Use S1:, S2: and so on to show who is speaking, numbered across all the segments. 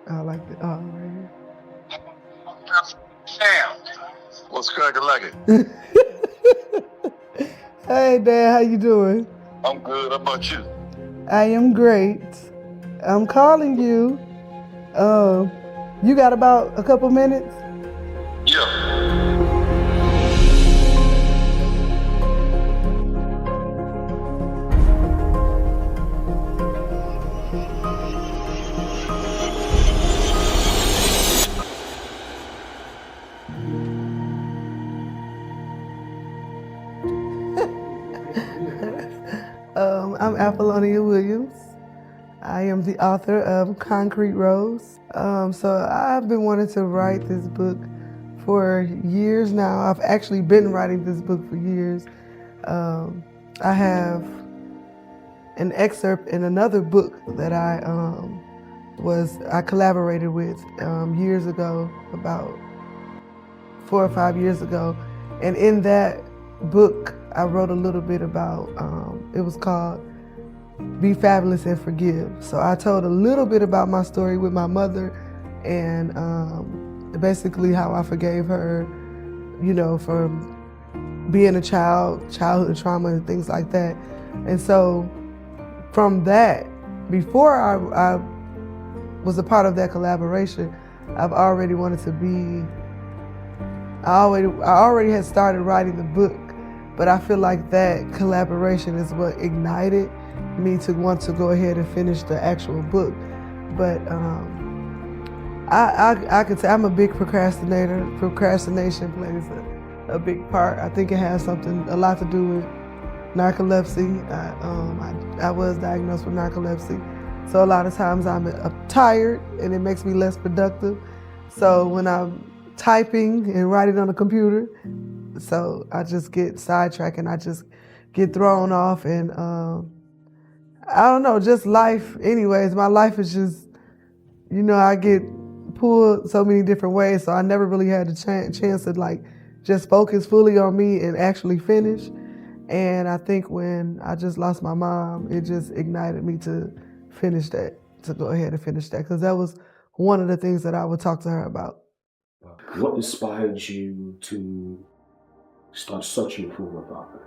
S1: I like it. Oh, right
S2: Sam, what's cracking like it?
S1: here. Hey, Dad, how you doing?
S2: I'm good. How about you?
S1: I am great. I'm calling you. Um, you got about a couple minutes?
S2: Yeah.
S1: I'm Apollonia Williams. I am the author of Concrete Rose. So I've been wanting to write this book for years now. I've actually been writing this book for years. I have an excerpt in another book that I collaborated with years ago, about 4 or 5 years ago, and in that book I wrote a little bit about. It was called "Be Fabulous and Forgive." So I told a little bit about my story with my mother, and basically how I forgave her, for being a childhood trauma and things like that. And so from that, before I was a part of that collaboration, I've already wanted to be. I already had started writing the book, but I feel like that collaboration is what ignited me to want to go ahead and finish the actual book. But I could say I'm a big procrastinator. Procrastination plays a big part. I think it has a lot to do with narcolepsy. I was diagnosed with narcolepsy. So a lot of times I'm tired and it makes me less productive. So when I'm typing and writing on the computer, so I just get sidetracked and I just get thrown off, and I don't know, just life anyways. My life is just, I get pulled so many different ways, so I never really had a chance to like just focus fully on me and actually finish. And I think when I just lost my mom, it just ignited me to finish that, to go ahead and finish that, because that was one of the things that I would talk to her about.
S3: What inspired you to start searching for a father?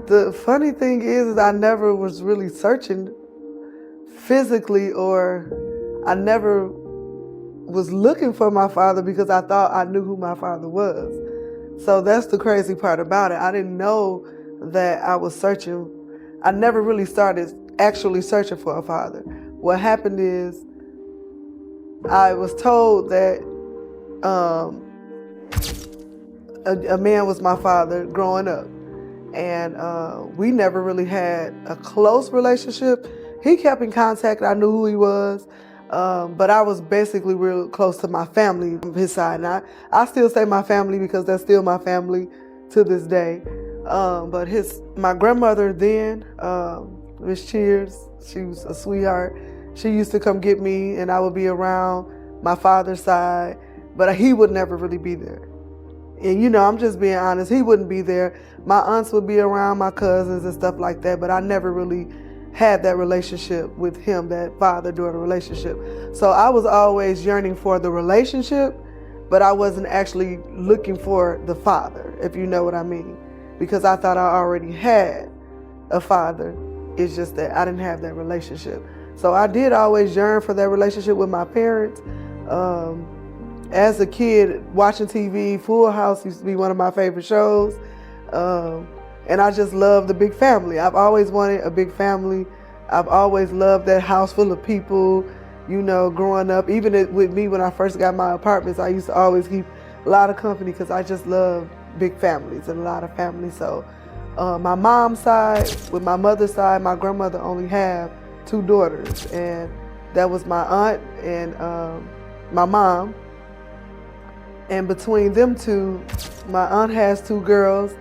S1: The funny thing is I never was really searching physically, or I never was looking for my father because I thought I knew who my father was. So that's the crazy part about it. I didn't know that I was searching. I never really started actually searching for a father. What happened is I was told that a man was my father growing up. And we never really had a close relationship. He kept in contact. I knew who he was. But I was basically real close to my family on his side. And I still say my family because that's still my family to this day. But my grandmother then, Miss Cheers, she was a sweetheart. She used to come get me and I would be around my father's side, but he would never really be there. And I'm just being honest, he wouldn't be there. My aunts would be around, my cousins and stuff like that, but I never really had that relationship with him, that father-daughter relationship. So I was always yearning for the relationship, but I wasn't actually looking for the father, if you know what I mean. Because I thought I already had a father. It's just that I didn't have that relationship. So I did always yearn for that relationship with my parents. As a kid, watching TV, Full House used to be one of my favorite shows. And I just love the big family. I've always wanted a big family. I've always loved that house full of people, growing up. Even with me, when I first got my apartments, I used to always keep a lot of company because I just love big families and a lot of families. So my mom's side, with my mother's side, my grandmother only had 2 daughters. And that was my aunt and my mom. And between them two, my aunt has 2 girls,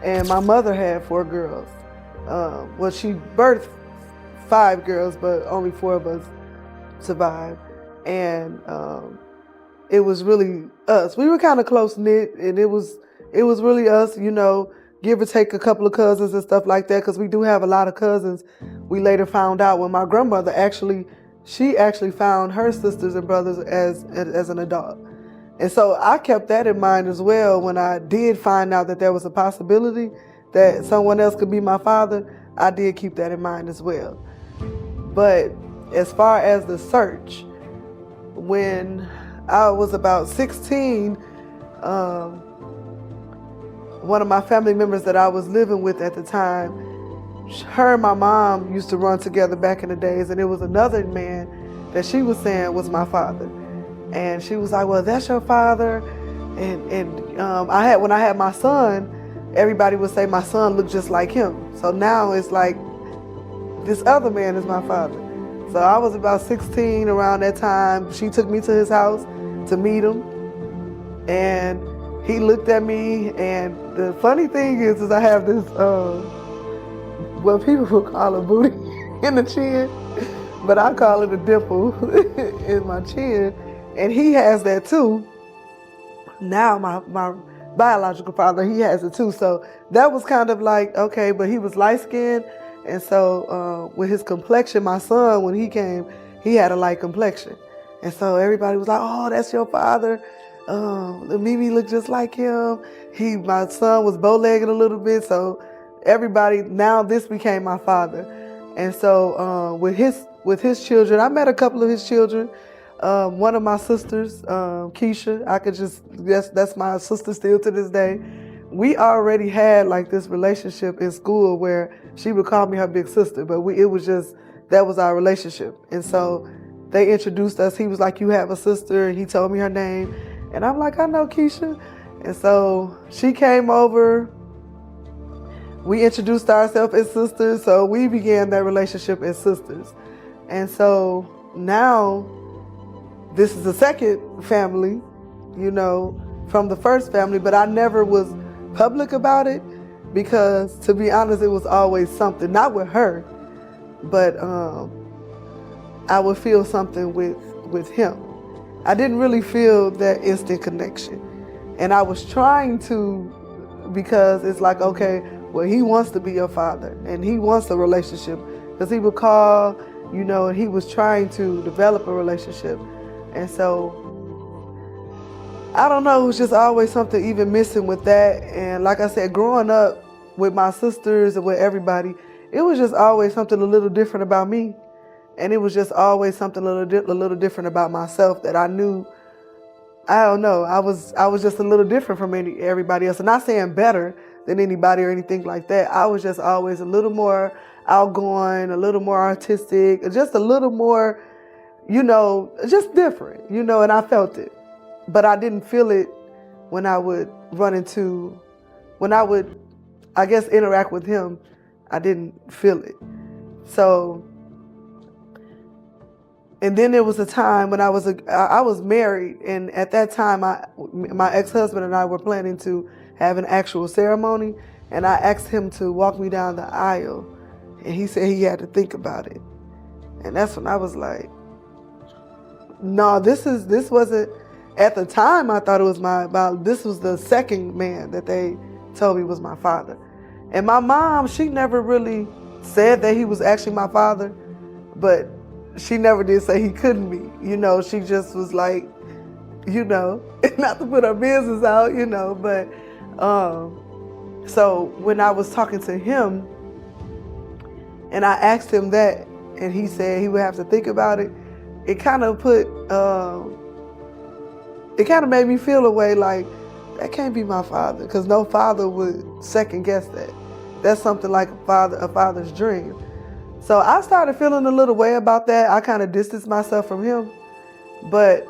S1: and my mother had 4 girls. Well, she birthed 5 girls, but only 4 of us survived. And it was really us. We were kind of close knit, and it was really us. Give or take a couple of cousins and stuff like that, because we do have a lot of cousins. We later found out when my grandmother actually she actually found her sisters and brothers as an adult. And so I kept that in mind as well when I did find out that there was a possibility that someone else could be my father. I did keep that in mind as well. But as far as the search, when I was about 16, one of my family members that I was living with at the time, her and my mom used to run together back in the days, and it was another man that she was saying was my father. And she was like, well, that's your father. And when I had my son, everybody would say my son looked just like him. So now it's like this other man is my father. So I was about 16 around that time. She took me to his house to meet him. And he looked at me, and the funny thing is I have this, what people would call a booty in the chin, but I call it a dimple in my chin. And he has that too. Now my biological father, he has it too. So that was kind of like, okay, but he was light skinned. And so with his complexion, my son, when he came, he had a light complexion. And so everybody was like, oh, that's your father. Mimi looked just like him. My son was bow-legged a little bit. So everybody, now this became my father. And so with his children, I met a couple of his children. One of my sisters, Keisha, that's my sister still to this day. We already had like this relationship in school where she would call me her big sister, but that was our relationship. And so they introduced us. He was like, you have a sister, and he told me her name. And I'm like, I know Keisha. And so she came over. We introduced ourselves as sisters, so we began that relationship as sisters. And so now this is the second family, from the first family, but I never was public about it because, to be honest, it was always something, not with her, but I would feel something with him. I didn't really feel that instant connection. And I was trying to, because it's like, okay, well, he wants to be your father and he wants a relationship, because he would call, and he was trying to develop a relationship. And so, I don't know, it was just always something even missing with that. And like I said, growing up with my sisters and with everybody, it was just always something a little different about me. And it was just always something a little different about myself that I knew, I don't know, I was just a little different from everybody else. And not saying better than anybody or anything like that. I was just always a little more outgoing, a little more artistic, just a little more, just different, and I felt it. But I didn't feel it when I would interact with him. I didn't feel it. So, and then there was a time when I was married, and at that time, my ex-husband and I were planning to have an actual ceremony, and I asked him to walk me down the aisle, and he said he had to think about it. And that's when I was like, no, this wasn't, at the time I thought it was this was the second man that they told me was my father. And my mom, she never really said that he was actually my father, but she never did say he couldn't be. She just was like, not to put her business out, but so when I was talking to him and I asked him that, and he said he would have to think about it, it kind of made me feel a way like, that can't be my father, because no father would second guess that. That's something like a father's dream. So I started feeling a little way about that. I kind of distanced myself from him, but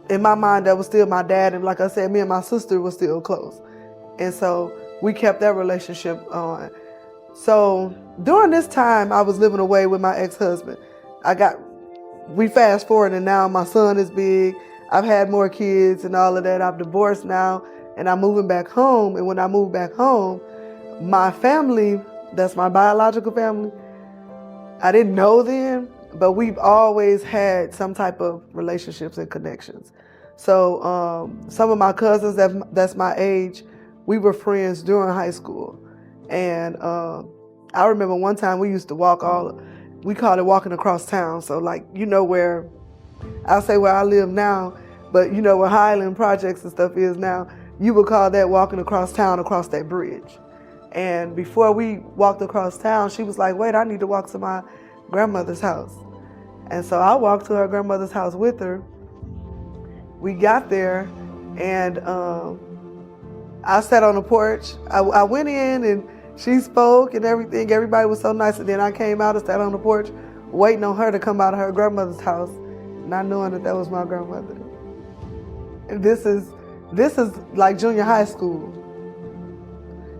S1: in my mind, that was still my dad. And like I said, me and my sister were still close. And so we kept that relationship on. So during this time, I was living away with my ex-husband. We fast forward, and now my son is big. I've had more kids and all of that. I'm divorced now, and I'm moving back home. And when I moved back home, my family, that's my biological family, I didn't know them, but we've always had some type of relationships and connections. So some of my cousins that's my age, we were friends during high school. And I remember one time we used to walk we call it walking across town. So like, where, I'll say where I live now, but where Highland Projects and stuff is now, you would call that walking across town, across that bridge. And before we walked across town, she was like, wait, I need to walk to my grandmother's house. And so I walked to her grandmother's house with her. We got there, and I sat on the porch. I went in, and she spoke and everything. Everybody was so nice. And then I came out and sat on the porch, waiting on her to come out of her grandmother's house, not knowing that was my grandmother. And this is like junior high school.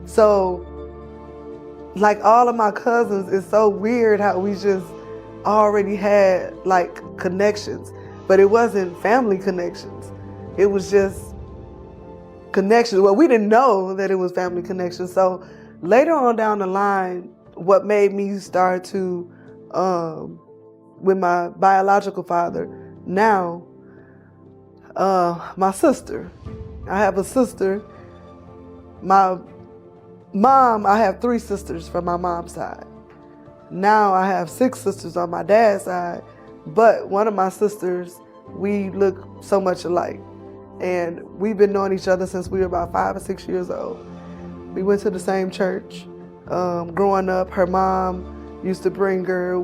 S1: So, like all of my cousins, it's so weird how we just already had like connections, but it wasn't family connections. It was just connections. Well, we didn't know that it was family connections. So later on down the line, what made me start to, with my biological father, now, my sister. I have a sister. My mom, I have 3 sisters from my mom's side. Now I have 6 sisters on my dad's side, but one of my sisters, we look so much alike. And we've been knowing each other since we were about 5 or 6 years old. We went to the same church. Growing up, her mom used to bring her.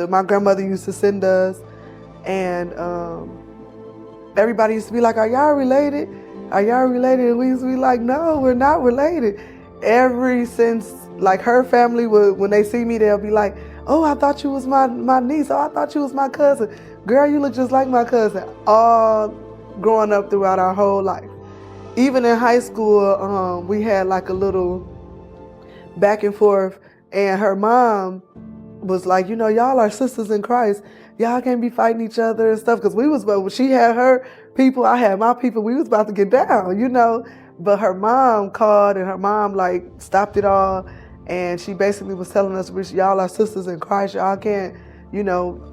S1: My grandmother used to send us. And everybody used to be like, are y'all related? Are y'all related? And we used to be like, no, we're not related. Since like her family would, when they see me, they'll be like, oh, I thought you was my niece. Oh, I thought you was my cousin. Girl, you look just like my cousin. All growing up throughout our whole life. Even in high school, we had like a little back and forth, and her mom was like, y'all are sisters in Christ. Y'all can't be fighting each other and stuff. Because she had her people, I had my people. We was about to get down, But her mom called, and her mom like stopped it all. And she basically was telling us, y'all are sisters in Christ. Y'all can't,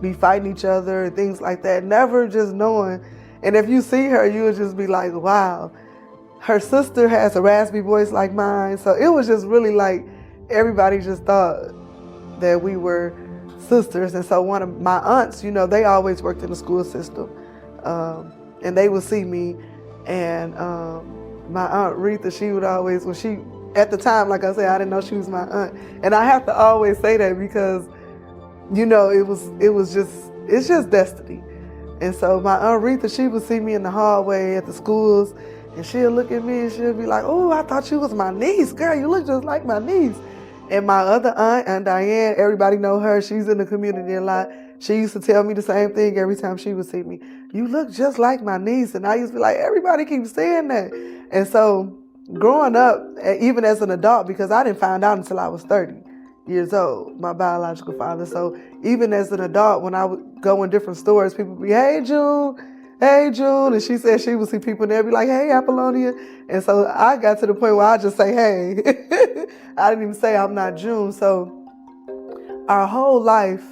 S1: be fighting each other and things like that. Never just knowing. And if you see her, you would just be like, wow. Her sister has a raspy voice like mine. So it was just really like everybody just thought that we were sisters. And so one of my aunts, they always worked in the school system. And they would see me. And my Aunt Retha, she would always, at the time, like I said, I didn't know she was my aunt. And I have to always say that because, it's just destiny. And so my Aunt Retha, she would see me in the hallway at the schools, and she'll look at me and she'll be like, oh, I thought you was my niece. Girl, you look just like my niece. And my other aunt, Aunt Diane, everybody know her. She's in the community a lot. She used to tell me the same thing every time she would see me. You look just like my niece. And I used to be like, everybody keeps saying that. And so growing up, even as an adult, because I didn't find out until I was 30 years old, my biological father. So even as an adult, when I would go in different stores, people would be, hey, June. And she said she would see people and they'd be like, hey, Apollonia. And so I got to the point where I just say, hey. I didn't even say I'm not June. So our whole life,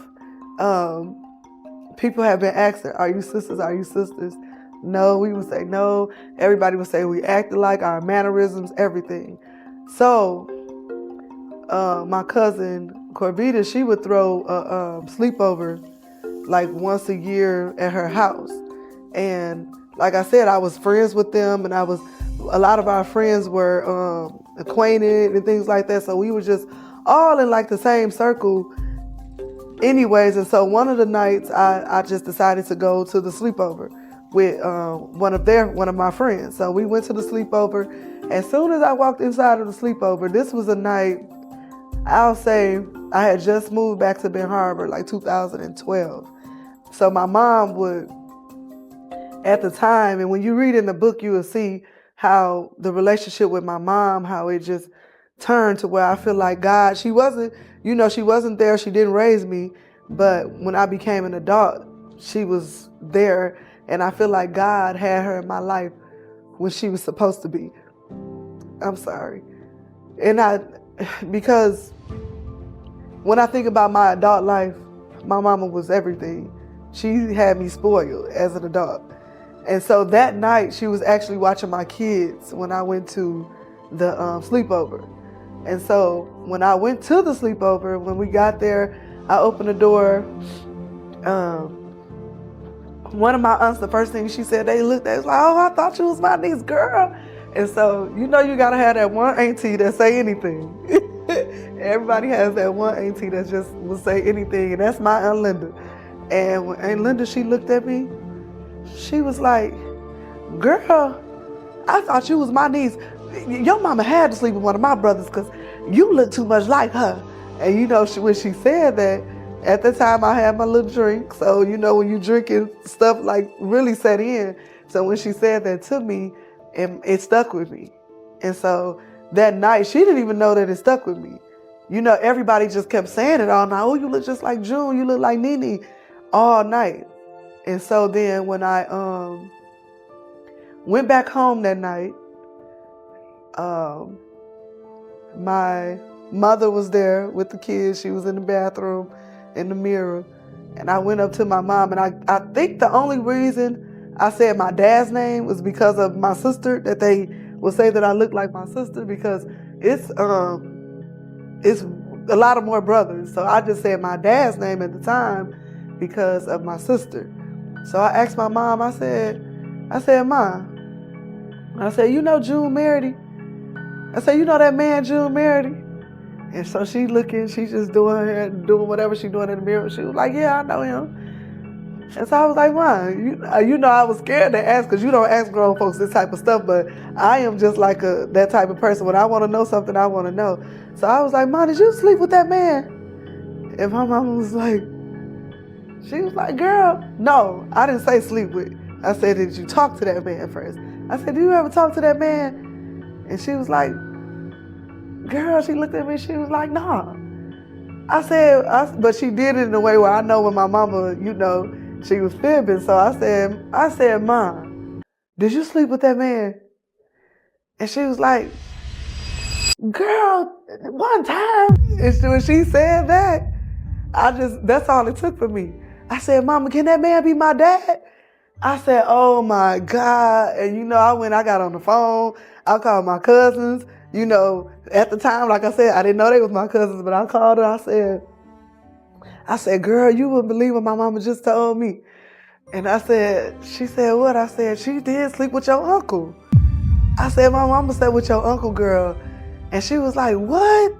S1: people have been asking, are you sisters? Are you sisters? No, we would say no. Everybody would say we acted like, our mannerisms, everything. So my cousin Corvita, she would throw a sleepover like once a year at her house. And like I said, I was friends with them, and a lot of our friends were acquainted and things like that. So we were just all in like the same circle anyways. And so one of the nights I just decided to go to the sleepover with one of my friends. So we went to the sleepover. As soon as I walked inside of the sleepover, this was a night, I'll say I had just moved back to Ben Harbor, like 2012. So my mom would, at the time, and when you read in the book, you will see how the relationship with my mom, how it just turned to where I feel like God, she wasn't there, she didn't raise me, but when I became an adult, she was there, and I feel like God had her in my life when she was supposed to be. I'm sorry. Because when I think about my adult life, my mama was everything. She had me spoiled as an adult. And so that night, she was actually watching my kids when I went to the sleepover. And so when I went to the sleepover, when we got there, I opened the door. One of my aunts, the first thing she said, they looked at, was like, oh, I thought you was my niece, girl. And so, you gotta have that one auntie that say anything. Everybody has that one auntie that just will say anything, and that's my Aunt Linda. And when Aunt Linda, she looked at me, she was like, girl, I thought you was my niece. Your mama had to sleep with one of my brothers because you look too much like her. And when she said that, at the time I had my little drink. So, when you drinking, stuff like really set in. So when she said that to me, it stuck with me. And so that night, she didn't even know that it stuck with me. Everybody just kept saying it all night. Oh, you look just like June. You look like Nene, all night. And so then when I went back home that night, my mother was there with the kids. She was in the bathroom in the mirror. And I went up to my mom, and I think the only reason I said my dad's name was because of my sister, that they would say that I look like my sister, because it's a lot of more brothers. So I just said my dad's name at the time because of my sister. So I asked my mom, I said, Mom, I said, June married him? I said, that man June married him? And so she looking, she just doing whatever she doing in the mirror. She was like, yeah, I know him. And so I was like, Mom, I was scared to ask, because you don't ask grown folks this type of stuff, but I am just like that type of person. When I want to know something, I want to know. So I was like, Mom, did you sleep with that man? And my mama was like, girl, no, I didn't say sleep with. I said, did you talk to that man first? I said, do you ever talk to that man? And she was like, girl, she looked at me, she was like, nah. I said, but she did it in a way where I know when my mama, she was fibbing. So I said, Mom, did you sleep with that man? And she was like, girl, one time. And when she said that, that's all it took for me. I said, Mama, can that man be my dad? I said, oh my God. And I got on the phone, I called my cousins. At the time, like I said, I didn't know they was my cousins, but I called her. I said, girl, you wouldn't believe what my mama just told me. And she said, what? I said, she did sleep with your uncle. I said, my mama slept with your uncle, girl. And she was like, what?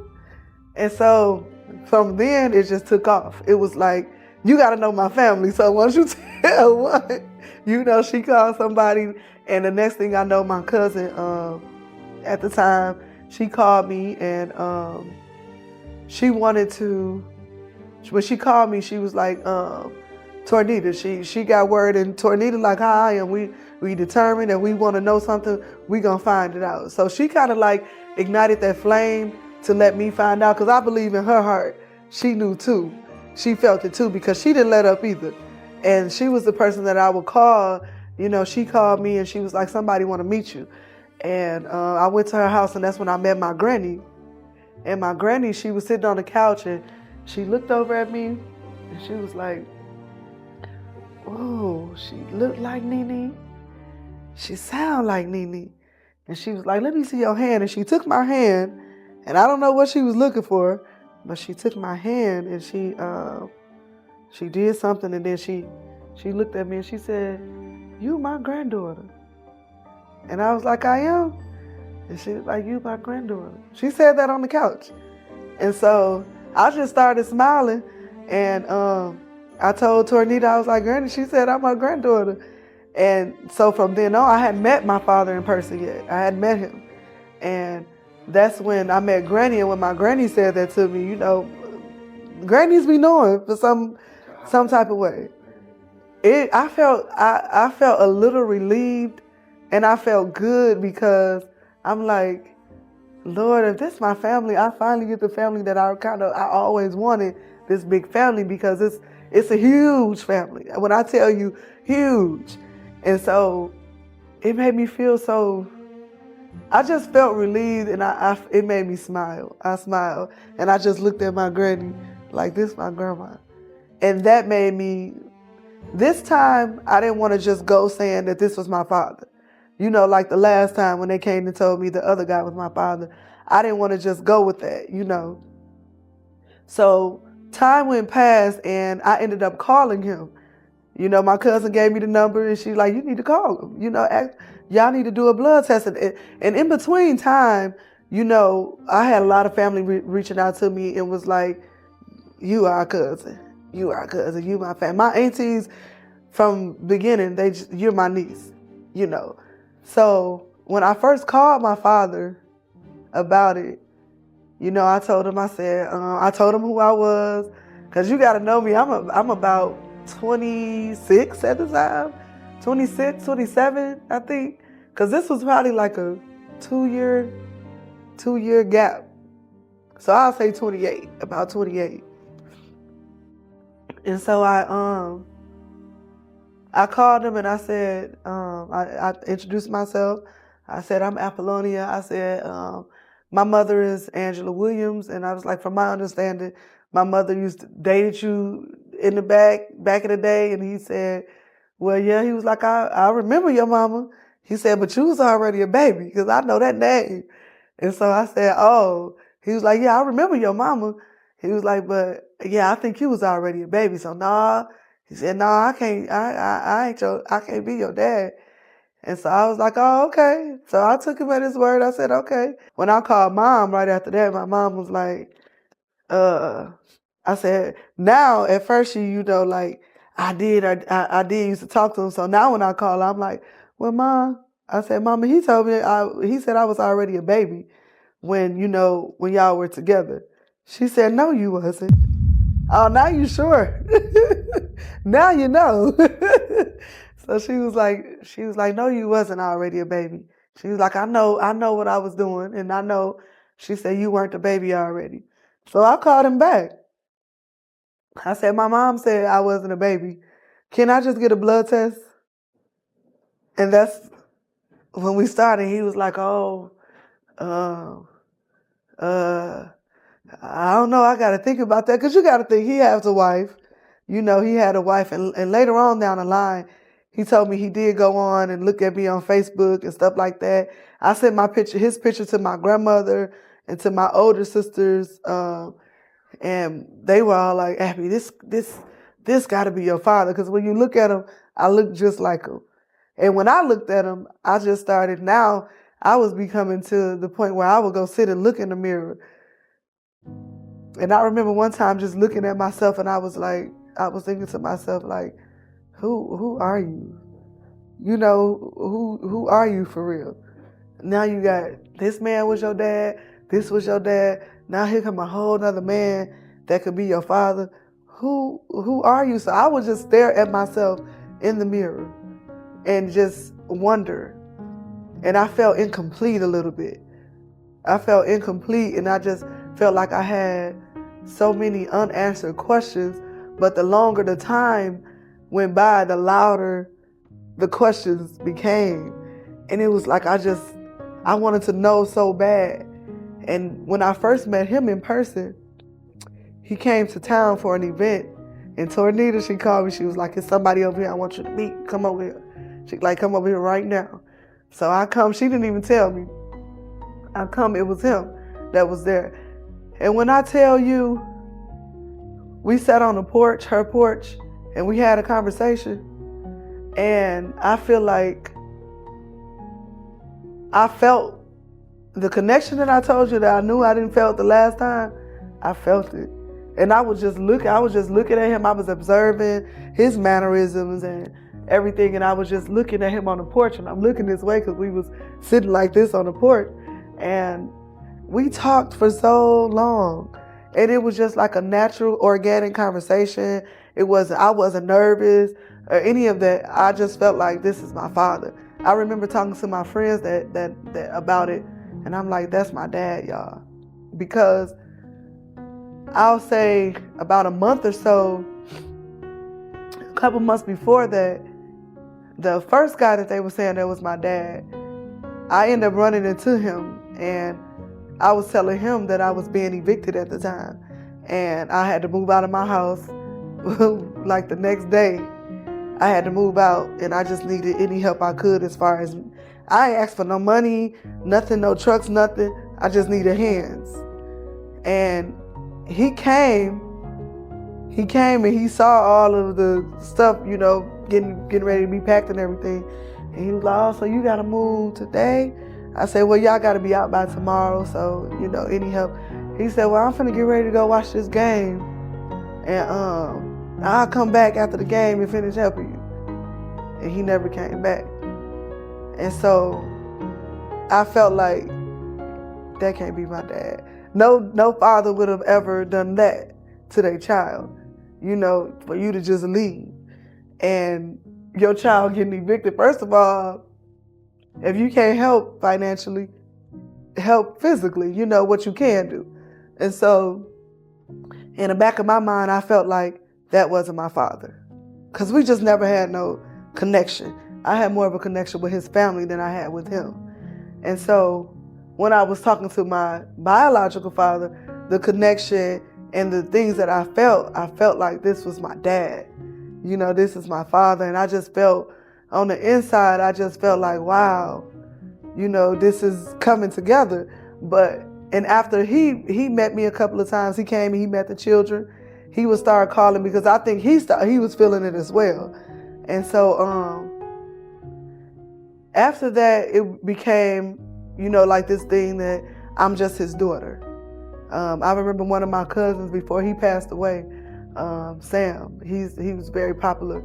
S1: And so from then, it just took off. It was like, you got to know my family. So once you tell one, she called somebody. And the next thing I know, my cousin, at the time, she called me, and she wanted to, when she called me, she was like, Tornita, she got word, and Tornita like how I am, we determined that we want to know something, we gonna find it out. So she kind of like ignited that flame to let me find out, because I believe in her heart, she knew too. She felt it too, because she didn't let up either. And she was the person that I would call, she called me and she was like, somebody want to meet you. And I went to her house, and that's when I met my granny. And my granny, she was sitting on the couch, and she looked over at me, and she was like, oh, she looked like Nene. She sound like Nene. And she was like, let me see your hand. And she took my hand, and I don't know what she was looking for, but she took my hand, and she did something, and then she looked at me, and she said, you my granddaughter. And I was like, I am? And she was like, you my granddaughter. She said that on the couch. And so I just started smiling, and I told Tornita, I was like, Granny, she said, I'm my granddaughter. And so from then on, I hadn't met my father in person yet. I hadn't met him. And that's when I met Granny, and when my granny said that to me, grannies be knowing for some type of way. I felt a little relieved, and I felt good, because I'm like, Lord, if this is my family, I finally get the family that I always wanted, this big family, because it's a huge family. When I tell you, huge. And so it made me feel I just felt relieved, and it made me smile. I smiled, and I just looked at my granny like, this is my grandma. And that made me, this time, I didn't want to just go saying that this was my father. Like the last time when they came and told me the other guy was my father, I didn't want to just go with that, So time went past and I ended up calling him. My cousin gave me the number and she's like, you need to call him. Y'all need to do a blood test. And in between time, I had a lot of family reaching out to me and was like, you are a cousin. You are a cousin. You my family. My aunties from beginning, you're my niece, So when I first called my father about it, I told him, I told him who I was. Cause you gotta know me, I'm about 26 at the time, 26, 27, I think. Cause this was probably like a two-year gap. So I'll say 28, about 28. And so I called him and I said, I introduced myself. I said, I'm Apollonia. I said, my mother is Angela Williams. And I was like, from my understanding, my mother used to date you in the back in the day. And he said, well, yeah. He was like, I remember your mama. He said, but you was already a baby because I know that name. And so I said, oh. He was like, yeah, I remember your mama. He was like, but yeah, I think you was already a baby. So nah. He said, nah, I can't. I can't be your dad. And so I was like, oh, okay. So I took him at his word. I said, okay. When I called mom right after that, my mom was like, I said, now at first I did used to talk to him. So now when I call, I'm like, well, mom, I said, mama, he told me, he said I was already a baby when y'all were together. She said, no, you wasn't. Oh, now you sure? Now you know. So she was like, no, you wasn't already a baby. She was like, I know what I was doing. And I know, she said, you weren't a baby already. So I called him back. I said, my mom said I wasn't a baby. Can I just get a blood test? And that's when we started. He was like, oh, I don't know. I got to think about that. Because you got to think he has a wife. He had a wife. And later on down the line, he told me he did go on and look at me on Facebook and stuff like that. I sent his picture to my grandmother and to my older sisters. And they were all like, Abby, this got to be your father. Because when you look at him, I look just like him. And when I looked at him, I just started. Now I was becoming to the point where I would go sit and look in the mirror. And I remember one time just looking at myself and I was thinking to myself, like, who are you? Who are you for real? Now you got, this man was your dad, this was your dad. Now here come a whole nother man that could be your father. Who are you? So I would just stare at myself in the mirror and just wonder. And I felt incomplete a little bit. I felt incomplete and I just felt like I had so many unanswered questions. But the longer the time went by, the louder the questions became. And it was like I wanted to know so bad. And when I first met him in person, he came to town for an event. And Tornita, she called me. She was like, "There's somebody over here I want you to meet. Come over here." She like, "Come over here right now." So I come. She didn't even tell me. I come. It was him that was there. And when I tell you, we sat on the porch, her porch, and we had a conversation. And I feel like I felt the connection that I told you that I knew I didn't felt the last time. I felt it. And I was just looking at him. I was observing his mannerisms and everything. And I was just looking at him on the porch. And I'm looking this way because we was sitting like this on the porch. And we talked for so long. And it was just like a natural, organic conversation. I wasn't nervous or any of that. I just felt like this is my father. I remember talking to my friends that about it. And I'm like, that's my dad, y'all. Because I'll say about a month or so, a couple months before that, the first guy that they were saying that was my dad, I ended up running into him and I was telling him that I was being evicted at the time and I had to move out of my house like the next day. I had to move out and I just needed any help I could as far as, I ain't asked for no money, nothing, no trucks, nothing. I just needed hands. And he came he came and he saw all of the stuff, you know, getting ready to be packed and everything. And he was like, oh, so you got to move today? I said, well, y'all got to be out by tomorrow, so, you know, any help? He said, well, I'm finna get ready to go watch this game. And I'll come back after the game and finish helping you. And he never came back. And so I felt like that can't be my dad. No father would have ever done that to their child, you know, for you to just leave and your child getting evicted. First of all, if you can't help financially, help physically, you know what you can do. And so in the back of my mind, I felt like that wasn't my father, because we just never had no connection. I had more of a connection with his family than I had with him. And so when I was talking to my biological father, the connection and the things that I felt like this was my dad. You know, this is my father. And I just felt on the inside, I just felt like, wow, you know, this is coming together. And after he met me a couple of times, he came and he met the children. He would start calling because I think he was feeling it as well. And so after that, it became, you know, like this thing that I'm just his daughter. I remember one of my cousins before he passed away, Sam. He was very popular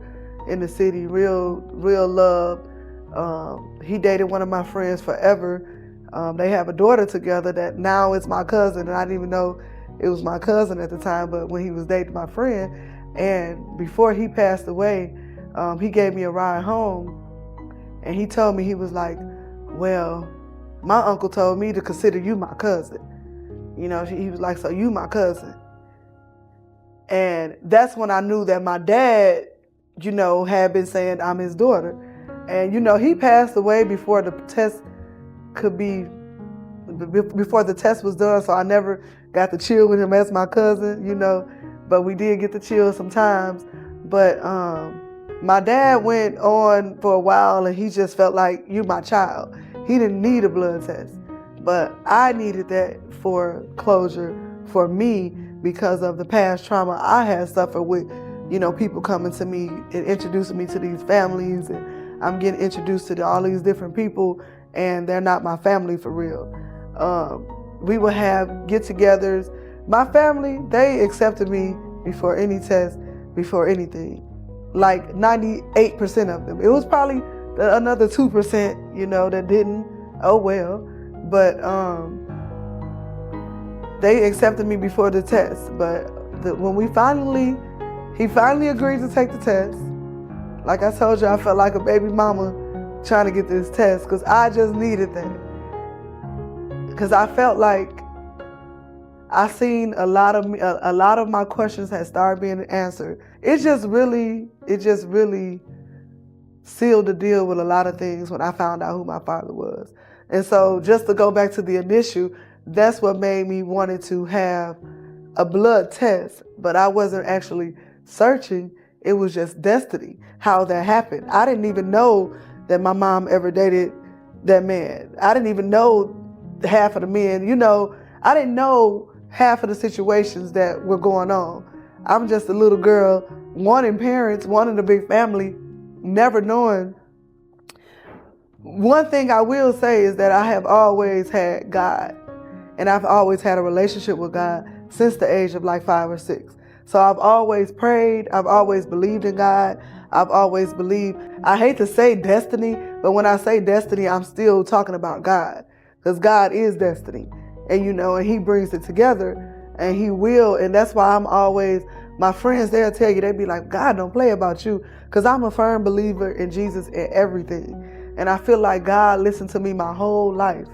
S1: in the city, real loved. He dated one of my friends forever. They have a daughter together that now is my cousin, and I didn't even know it was my cousin at the time, but when he was dating my friend, and before he passed away, he gave me a ride home, and he told me, he was like, well, my uncle told me to consider you my cousin. You know, he was like, so you my cousin. And that's when I knew that my dad, you know, had been saying I'm his daughter. And, you know, he passed away before the test before the test was done, so I never got to chill with him as my cousin, you know, but we did get to chill sometimes. But my dad went on for a while and he just felt like, you my child. He didn't need a blood test, but I needed that for closure for me because of the past trauma I had suffered with, you know, people coming to me and introducing me to these families, and I'm getting introduced to all these different people, and they're not my family for real. We would have get-togethers. My family, they accepted me before any test, before anything. Like 98% of them. It was probably another 2%, you know, that didn't. Oh well. But they accepted me before the test. But when he finally agreed to take the test. Like I told you, I felt like a baby mama trying to get this test because I just needed that. Because I felt like I seen a lot of my questions had started being answered. It just really sealed the deal with a lot of things when I found out who my father was. And so just to go back to the initial, that's what made me wanted to have a blood test, but I wasn't actually searching. It was just destiny, how that happened. I didn't even know that my mom ever dated that man. I didn't even know half of the men, you know, I didn't know half of the situations that were going on. I'm just a little girl, wanting parents, wanting a big family, never knowing. One thing I will say is that I have always had God, and I've always had a relationship with God since the age of like 5 or 6. So I've always prayed. I've always believed in God. I've always believed. I hate to say destiny, but when I say destiny, I'm still talking about God, because God is destiny, and you know, and He brings it together, and He will. And that's why I'm always, my friends, they'll tell you, they be like, God don't play about you, because I'm a firm believer in Jesus in everything. And I feel like God listened to me my whole life.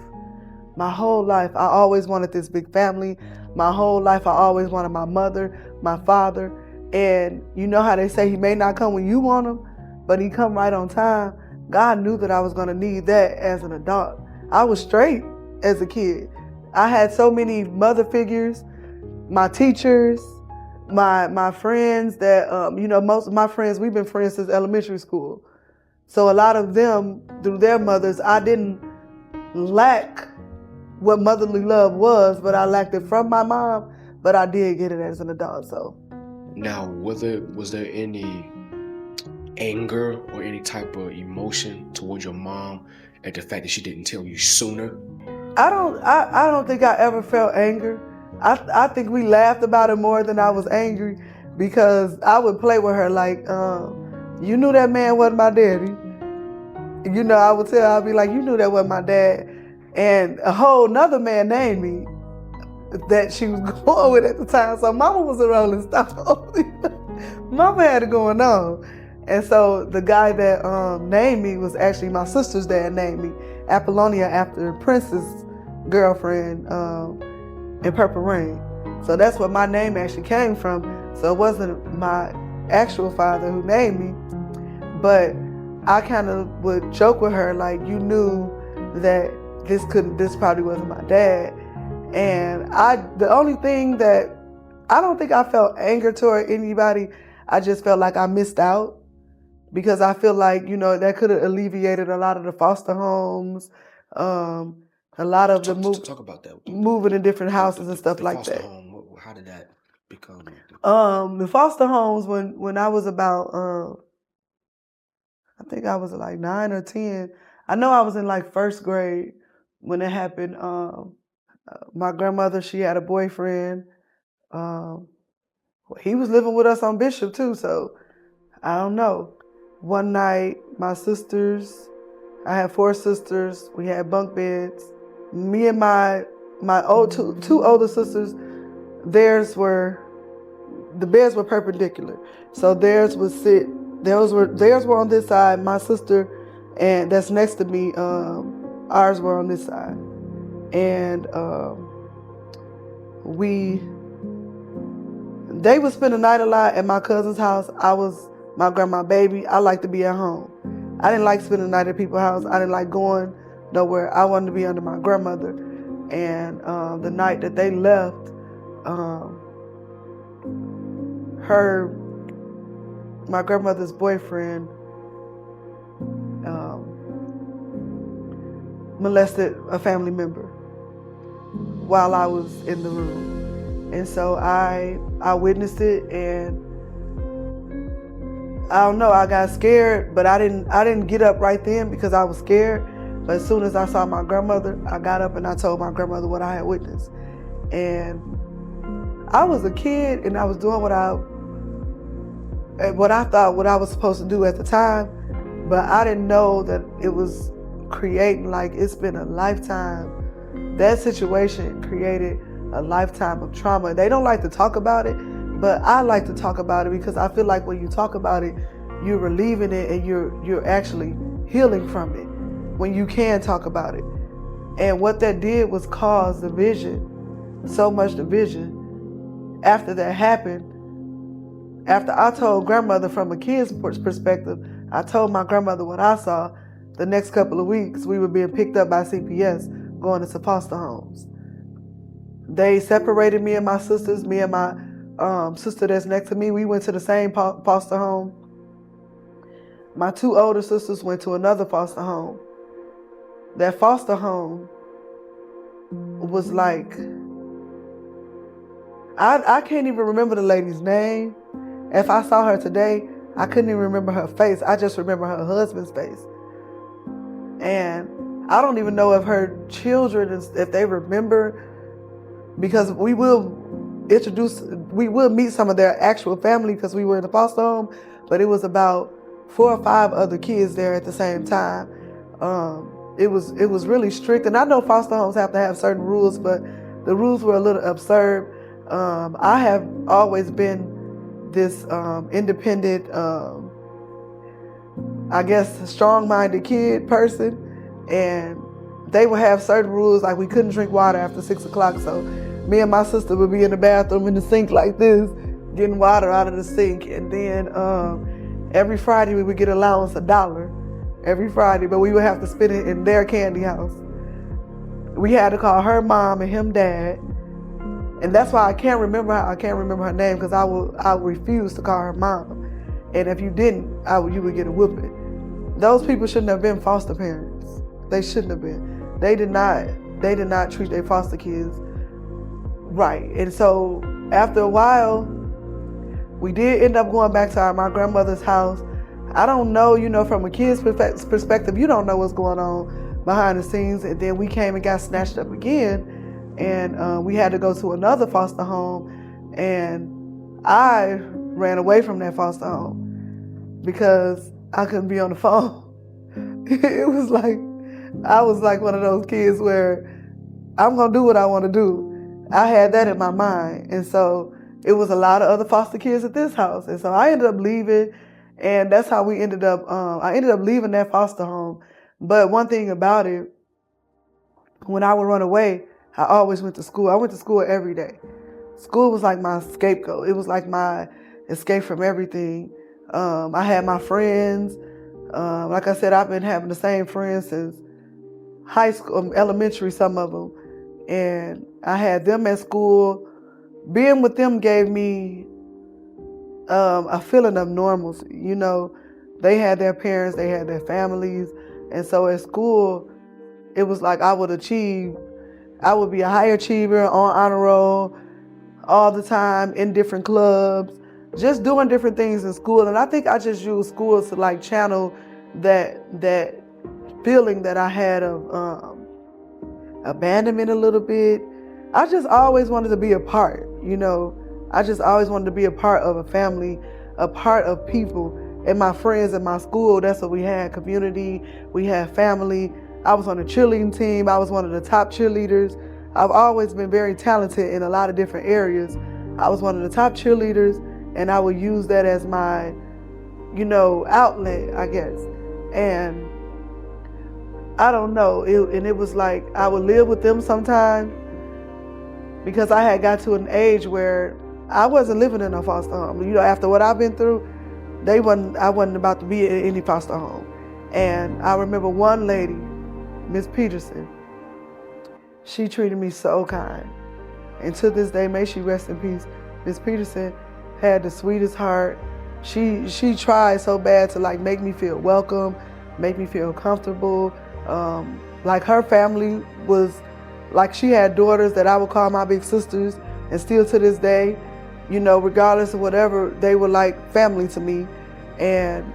S1: My whole life, I always wanted this big family. My whole life, I always wanted my mother, my father. And you know how they say He may not come when you want Him, but He come right on time. God knew that I was going to need that as an adult. I was straight as a kid. I had so many mother figures, my teachers, my friends that, you know, most of my friends, we've been friends since elementary school. So a lot of them, through their mothers, I didn't lack what motherly love was, but I lacked it from my mom, but I did get it as an adult. So
S3: Now, was there any anger or any type of emotion towards your mom at the fact that she didn't tell you sooner?
S1: I don't think I ever felt anger. I think we laughed about it more than I was angry, because I would play with her like, you knew that man wasn't my daddy. You know, I would tell her, I'd be like, you knew that wasn't my dad. And a whole nother man named me that she was going with at the time. So mama was a rolling stone. Mama had it going on. And so the guy that named me was actually my sister's dad named me Apollonia, after Prince's girlfriend in Purple Rain. So that's where my name actually came from. So it wasn't my actual father who named me, but I kind of would joke with her like, you knew that this probably wasn't my dad. And the only thing that, I don't think I felt anger toward anybody. I just felt like I missed out, because I feel like, you know, that could have alleviated a lot of the foster homes, a lot of
S3: talk about that.
S1: Moving in different houses and stuff like that.
S3: Home, how did that become?
S1: The foster homes, when I was about, I think I was like 9 or 10. I know I was in like first grade when it happened. My grandmother, she had a boyfriend. He was living with us on Bishop too, so I don't know. One night, my sisters, I had 4 sisters, we had bunk beds. Me and my two older sisters, the beds were perpendicular. So theirs were on this side, my sister, and that's next to me, ours were on this side. And they would spend the night a lot at my cousin's house. I was my grandma baby. I like to be at home. I didn't like spending the night at people's house. I didn't like going nowhere. I wanted to be under my grandmother. And the night that they left, my grandmother's boyfriend molested a family member while I was in the room. And so I witnessed it, and I don't know, I got scared, but I didn't get up right then because I was scared. But as soon as I saw my grandmother, I got up and I told my grandmother what I had witnessed. And I was a kid, and I was doing what I thought what I was supposed to do at the time, but I didn't know that it was creating, like, it's been a lifetime. That situation created a lifetime of trauma. They don't like to talk about it, but I like to talk about it because I feel like when you talk about it, you're relieving it and you're actually healing from it when you can talk about it. And what that did was cause division, so much division. After that happened, after I told grandmother from a kid's perspective, I told my grandmother what I saw. The next couple of weeks, we were being picked up by CPS, going into foster homes. They separated me and my sisters. Me and my sister that's next to me, we went to the same foster home. My 2 older sisters went to another foster home. That foster home was like, I can't even remember the lady's name. If I saw her today, I couldn't even remember her face. I just remember her husband's face. And I don't even know if her children, if they remember, because we will meet some of their actual family because we were in the foster home, but it was about 4 or 5 other kids there at the same time. It was really strict, and I know foster homes have to have certain rules, but the rules were a little absurd. I have always been this independent, I guess, strong-minded kid person, and they would have certain rules, like we couldn't drink water after 6 o'clock, so me and my sister would be in the bathroom in the sink like this, getting water out of the sink, and then every Friday we would get allowance $1 every Friday, but we would have to spend it in their candy house. We had to call her mom and him dad, and that's why I can't remember her name, because I refuse to call her mom, and if you didn't, you would get a whooping. Those people shouldn't have been foster parents. They shouldn't have been. They did not treat their foster kids right. And so after a while, We did end up going back to my grandmother's house. I don't know, from a kid's perspective, you don't know what's going on behind the scenes. And then we came and got snatched up again, and we had to go to another foster home. And I ran away from that foster home because I couldn't be on the phone. It was like, I was like one of those kids where I'm going to do what I want to do. I had that in my mind. And so it was a lot of other foster kids at this house. And so I ended up leaving, and that's how we ended up, I ended up leaving that foster home. But one thing about it, when I would run away, I always went to school. I went to school every day. School was like my scapegoat. It was like my escape from everything. I had my friends. Like I said, I've been having the same friends since high school, elementary, some of them. And I had them at school. Being with them gave me a feeling of normalcy. They had their parents, they had their families. And so at school, it was like I would achieve. I would be a high achiever, on honor roll, all the time, in different clubs, just doing different things in school. And I think I just used school to like channel that feeling that I had of abandonment a little bit. I just always wanted to be a part, I just always wanted to be a part of a family, a part of people. And my friends in my school, that's what we had, community, we had family. I was on the cheerleading team. I was one of the top cheerleaders. I've always been very talented in a lot of different areas. I was one of the top cheerleaders, and I would use that as my, outlet, I guess. And I don't know, it was like I would live with them sometimes because I had got to an age where I wasn't living in a foster home. After what I've been through, I wasn't about to be in any foster home. And I remember one lady, Miss Peterson, she treated me so kind. And to this day, may she rest in peace, Miss Peterson had the sweetest heart. She tried so bad to like make me feel welcome, make me feel comfortable. Like her family was, like she had daughters that I would call my big sisters, and still to this day, regardless of whatever, they were like family to me. And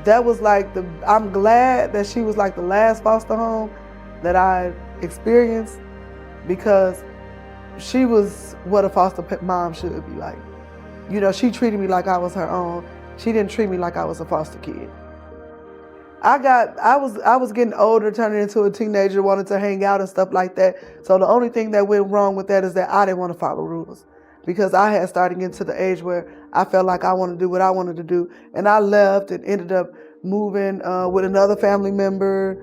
S1: that was like I'm glad that she was like the last foster home that I experienced, because she was what a foster mom should be like. She treated me like I was her own. She didn't treat me like I was a foster kid. I was getting older, turning into a teenager, wanted to hang out and stuff like that. So the only thing that went wrong with that is that I didn't want to follow rules, because I had started getting to the age where I felt like I wanted to do what I wanted to do. And I left and ended up moving with another family member,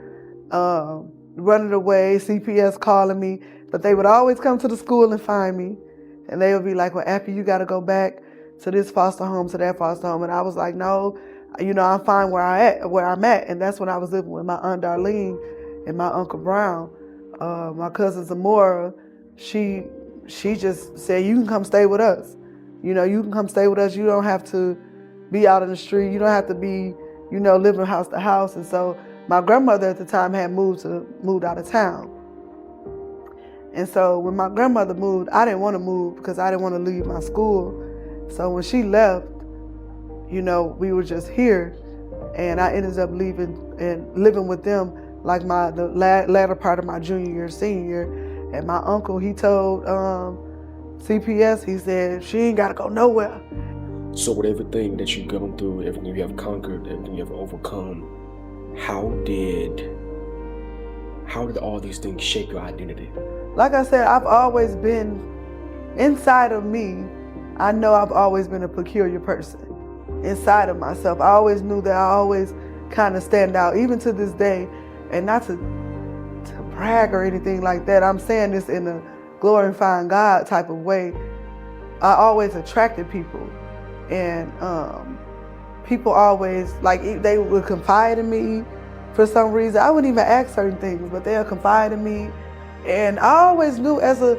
S1: running away, CPS calling me. But they would always come to the school and find me. And they would be like, well, Appy, you got to go back to this foster home, to that foster home. And I was like, no, I'm fine where I'm at. And that's when I was living with my Aunt Darlene and my Uncle Brown. My cousin Zamora, she just said, you can come stay with us. You can come stay with us. You don't have to be out in the street. You don't have to be, living house to house. And so my grandmother at the time had moved out of town. And so when my grandmother moved, I didn't want to move because I didn't want to leave my school. So when she left, we were just here, and I ended up leaving and living with them like the latter part of my junior year, senior year. And my uncle, he told CPS, he said, she ain't got to go nowhere.
S3: So with everything that you've gone through, everything you have conquered, everything you have overcome, how did all these things shape your identity?
S1: Like I said, I've always been, inside of me, I know I've always been a peculiar person. Inside of myself, I always knew that I always kind of stand out, even to this day. And not to brag or anything like that. I'm saying this in a glorifying God type of way. I always attracted people. And people always, like, they would confide in me for some reason. I wouldn't even ask certain things, but they'll confide in me. And I always knew as a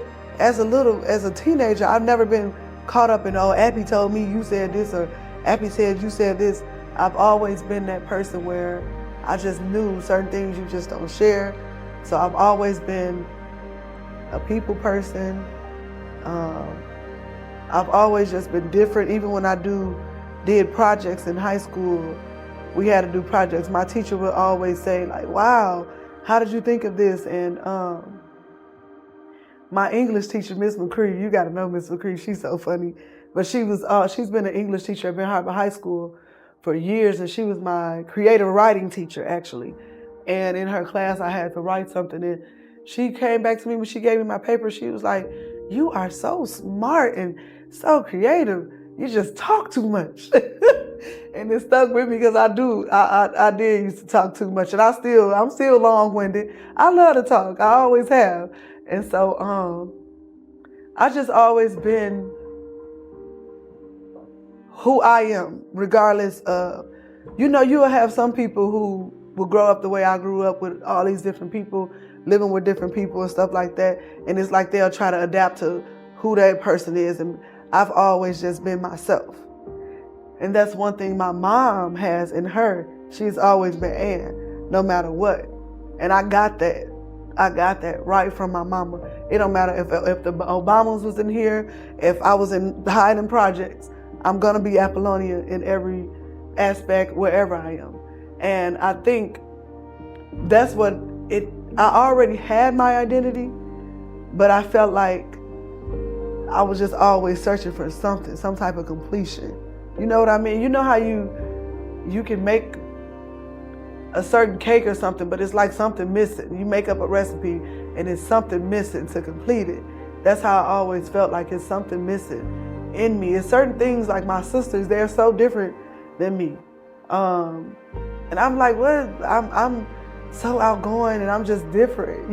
S1: teenager, I've never been caught up in, oh, Appy told me you said this, or Appy said you said this. I've always been that person where I just knew certain things you just don't share. So I've always been a people person. I've always just been different. Even when I did projects in high school, we had to do projects. My teacher would always say like, wow, how did you think of this? And my English teacher, Miss McCree, you got to know Miss McCree, she's so funny. But she's been an English teacher at Ben Harbor High School for years, and she was my creative writing teacher, actually. And in her class, I had to write something, and she came back to me when she gave me my paper. She was like, you are so smart and so creative. You just talk too much. And it stuck with me because I did used to talk too much, and I'm still long-winded. I love to talk. I always have. And so I just always been who I am, regardless of, you will have some people who will grow up the way I grew up, with all these different people, living with different people and stuff like that. And it's like they'll try to adapt to who that person is. And I've always just been myself. And that's one thing my mom has in her. She's always been Ann, no matter what. And I got that. I got that right from my mama. It don't matter if the Obamas was in here, if I was in hiding projects, I'm gonna be Apollonia in every aspect, wherever I am. And I think that's what I already had my identity, but I felt like I was just always searching for something, some type of completion. You know what I mean? You know how you can make a certain cake or something, but it's like something missing. You make up a recipe and it's something missing to complete it. That's how I always felt like it's something missing in me. It's certain things, like my sisters, they're so different than me. And I'm like, what? I'm so outgoing and I'm just different,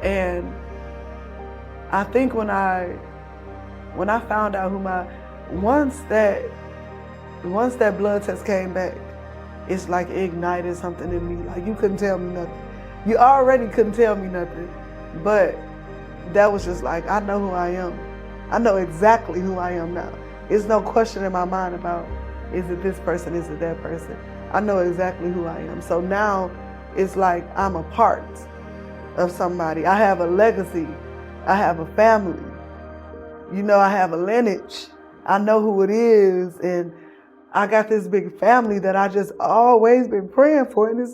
S1: And I think when I found out once that blood test came back, it's like it ignited something in me. Like, you couldn't tell me nothing. You already couldn't tell me nothing, but that was just like, I know who I am. I know exactly who I am now. There's no question in my mind about, is it this person, is it that person? I know exactly who I am. So now it's like I'm a part of somebody. I have a legacy. I have a family. I have a lineage. I know who it is, and I got this big family that I just always been praying for, and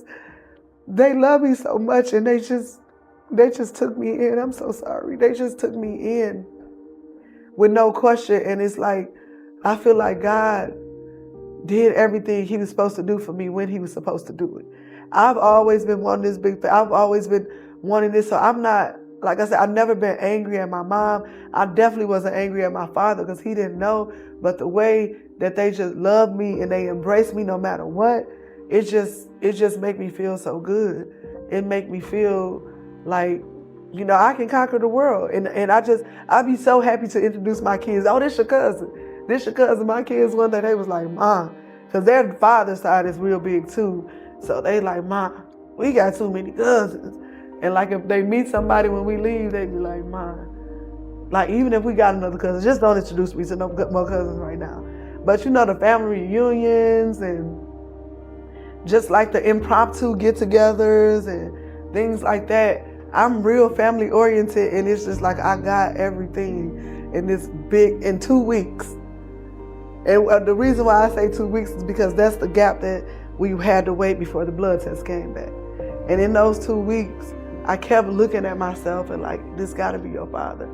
S1: they love me so much, and they just took me in. I'm so sorry. They just took me in with no question, and it's like, I feel like God did everything he was supposed to do for me when he was supposed to do it. I've always been wanting this I've always been wanting this, so I'm not, like I said, I've never been angry at my mom. I definitely wasn't angry at my father because he didn't know, but the way that they just loved me and they embraced me no matter what, it just make me feel so good. It make me feel like, I can conquer the world. And I'd be so happy to introduce my kids. Oh, this your cousin. This your cousin. My kids one day, they was like, Mom, because their father's side is real big too. So they like, Mom, we got too many cousins. And like if they meet somebody when we leave, they be like, Mom, like even if we got another cousin, just don't introduce me to no more cousins right now. But the family reunions and just like the impromptu get-togethers and things like that, I'm real family oriented, and it's just like I got everything in this in 2 weeks. And the reason why I say 2 weeks is because that's the gap that we had to wait before the blood test came back. And in those 2 weeks, I kept looking at myself and like, this gotta be your father.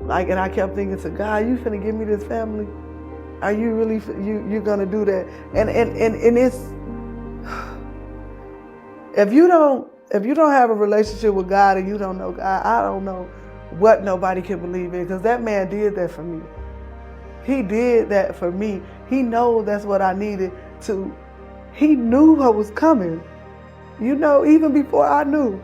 S1: Like, and I kept thinking to God, you finna give me this family? Are you really, you're gonna do that? And it's, if you don't have a relationship with God and you don't know God, I don't know what nobody can believe in, because that man did that for me. He did that for me. He knows that's what I needed to. He knew what was coming. Even before I knew.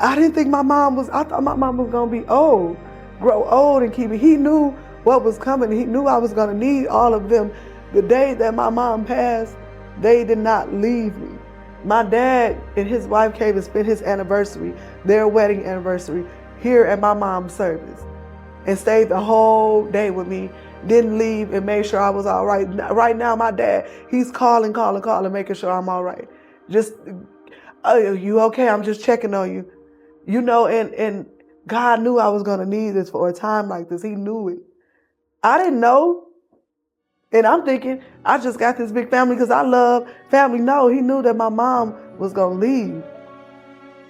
S1: I didn't think I thought my mom was gonna be old, grow old and keep it. He knew what was coming. He knew I was gonna need all of them. The day that my mom passed, they did not leave me. My dad and his wife came and spent his anniversary, their wedding anniversary, here at my mom's service and stayed the whole day with me, didn't leave, and made sure I was all right. Right now, my dad, he's calling, making sure I'm all right. Just, oh, you okay? I'm just checking on you. And God knew I was going to need this for a time like this. He knew it. I didn't know. And I'm thinking, I just got this big family because I love family. No, he knew that my mom was going to leave.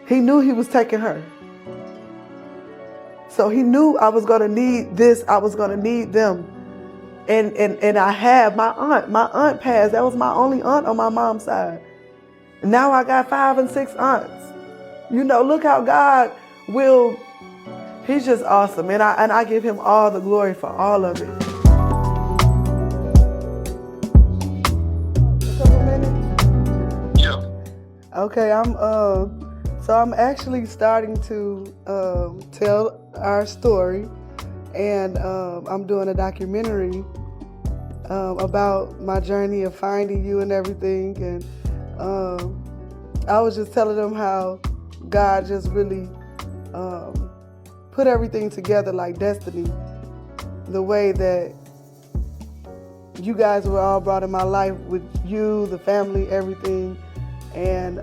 S1: He knew he was taking her. So he knew I was going to need this. I was going to need them. And I have my aunt passed. That was my only aunt on my mom's side. Now I got 5 and 6 aunts. You know, look how God will, he's just awesome. And I give him all the glory for all of it. A couple minutes?
S2: Yeah.
S1: Okay, I'm actually starting to tell our story, and I'm doing a documentary about my journey of finding you and everything. And I was just telling them how God just really put everything together like destiny, the way that you guys were all brought in my life with you, the family, everything. And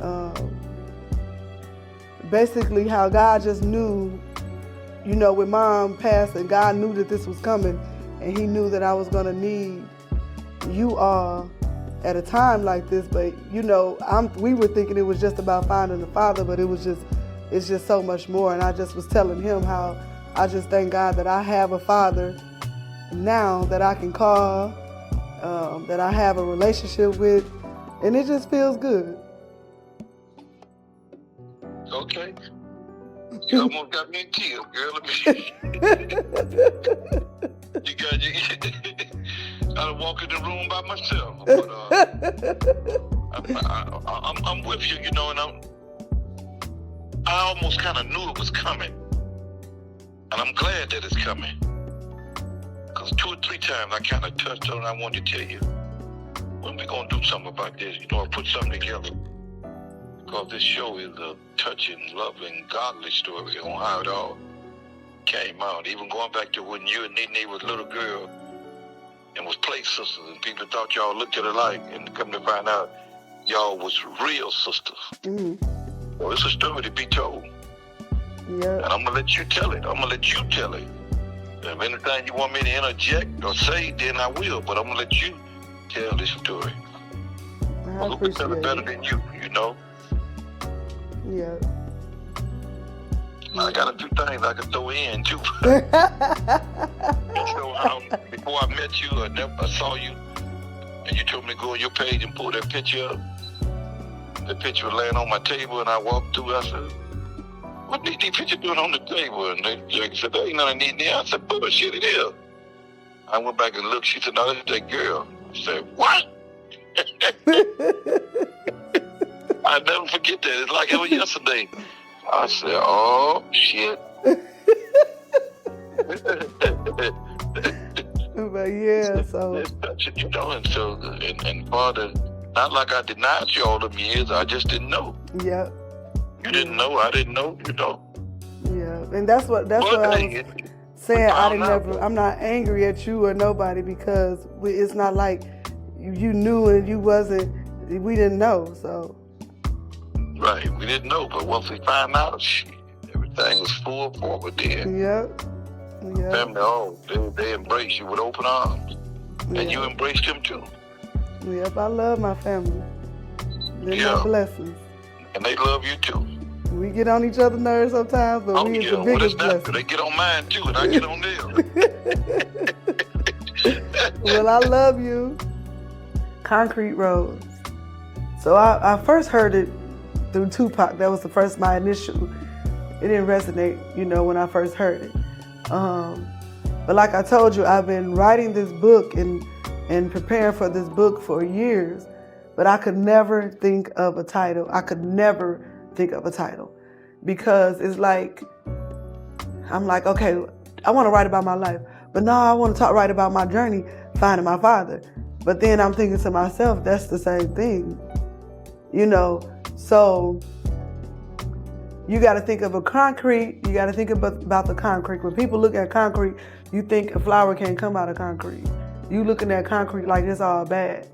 S1: basically how God just knew, you know, with Mom passing, God knew that this was coming, and he knew that I was going to need you all at a time like this. But, you know, we were thinking it was just about finding the Father, but it's just so much more. And I just was telling him how I just thank God that I have a Father now that I can call, that I have a relationship with, and it just feels good.
S2: Okay. You almost got me in tears, girl. I done walk in the room by myself. But I'm with you, you know, and I almost kind of knew it was coming. And I'm glad that it's coming. Because 2 or 3 times I kind of touched on it. I wanted to tell you, when we going to do something about this, you know, or put something together. Because this show is a touching, loving, godly story on how it all came out. Even going back to when you and Nene was a little girl and was play sisters, and people thought y'all looked at alike, and come to find out y'all was real sisters.
S1: Mm-hmm.
S2: Well, it's a story to be told.
S1: Yeah.
S2: And I'm going to let you tell it. I'm going to let you tell it. If anything you want me to interject or say, then I will. But I'm going to let you tell this story.
S1: I
S2: who can tell it better than you, you know?
S1: Yeah.
S2: I got a few things I can throw in too. So before I met you, I saw you, and you told me to go on your page and pull that picture up. The picture was laying on my table, and I walked through. I said, "What these picture doing on the table?" And they said, "There ain't nothing neat there." I said, "Bullshit, it is." I went back and looked. She said, "No, that's that girl." I said, "What?" I never forget that. It's like it was yesterday. I said, "Oh shit."
S1: But yeah, so
S2: you know, and so and Father, not like I denied you all them years. I just didn't know.
S1: yeah.
S2: You didn't know. I didn't know. You know.
S1: Yeah, and that's what I was saying. I'm not angry at you or nobody, because it's not like you knew and you wasn't. We didn't know, so.
S2: Right, we didn't know, but once we found out, everything was full forward then.
S1: Yep. Yep.
S2: Family, they embrace you with open arms, and you embraced them too.
S1: Yep, I love my family. They're my blessings.
S2: And they love you too.
S1: We get on each other's nerves sometimes, but we is the biggest blessing.
S2: They get on mine too, and I get on theirs.
S1: Well, I love you. Concrete Rose. So I first heard it through Tupac. That was my initial. It didn't resonate, when I first heard it. But like I told you, I've been writing this book and preparing for this book for years, but I could never think of a title. Because it's like, I'm like, okay, I want to write about my life, but now I want to write about my journey finding my father. But then I'm thinking to myself, that's the same thing, so you got to think of a concrete, you got to think about the concrete. When people look at concrete, you think a flower can't come out of concrete. You looking at concrete like it's all bad.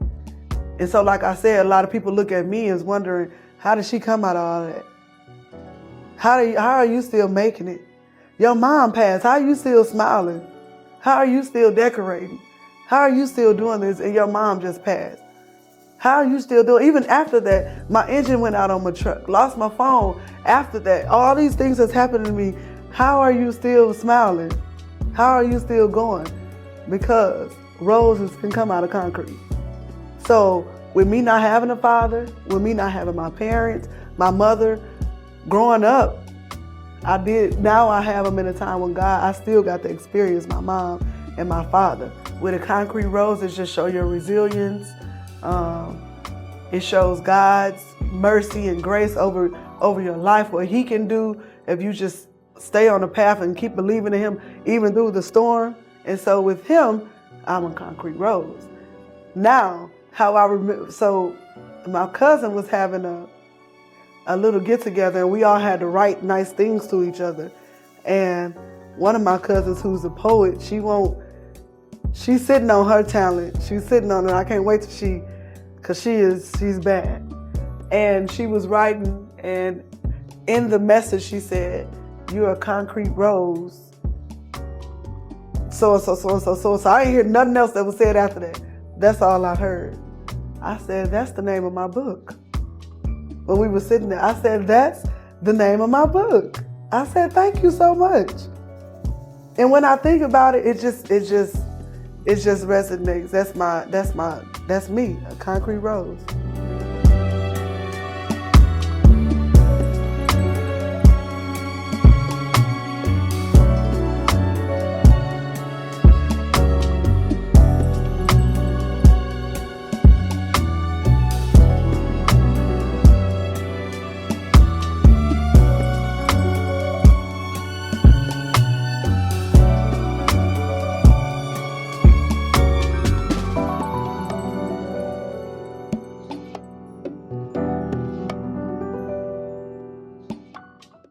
S1: And so like I said, a lot of people look at me as wondering, how did she come out of all that? How are you still making it? Your mom passed, how are you still smiling? How are you still decorating? How are you still doing this and your mom just passed? How are you still doing? Even after that, my engine went out on my truck, lost my phone. After that, all these things that's happened to me. How are you still smiling? How are you still going? Because roses can come out of concrete. So with me not having a father, with me not having my parents, my mother, growing up, now I have them in a time when God, I still got to experience my mom and my father. With a concrete rose, it just shows your resilience. It shows God's mercy and grace over your life, what he can do if you just stay on the path and keep believing in him even through the storm. And so with him, I'm a concrete rose. Now, how I remember, so my cousin was having a little get together and we all had to write nice things to each other. And one of my cousins who's a poet, she's sitting on her talent. She's sitting on it. I can't wait till she's bad. And she was writing, and in the message she said, "You're a concrete rose." So. I didn't hear nothing else that was said after that. That's all I heard. I said, that's the name of my book. When we were sitting there, I said, that's the name of my book. I said, thank you so much. And when I think about it, it just resonates. That's me, a concrete rose.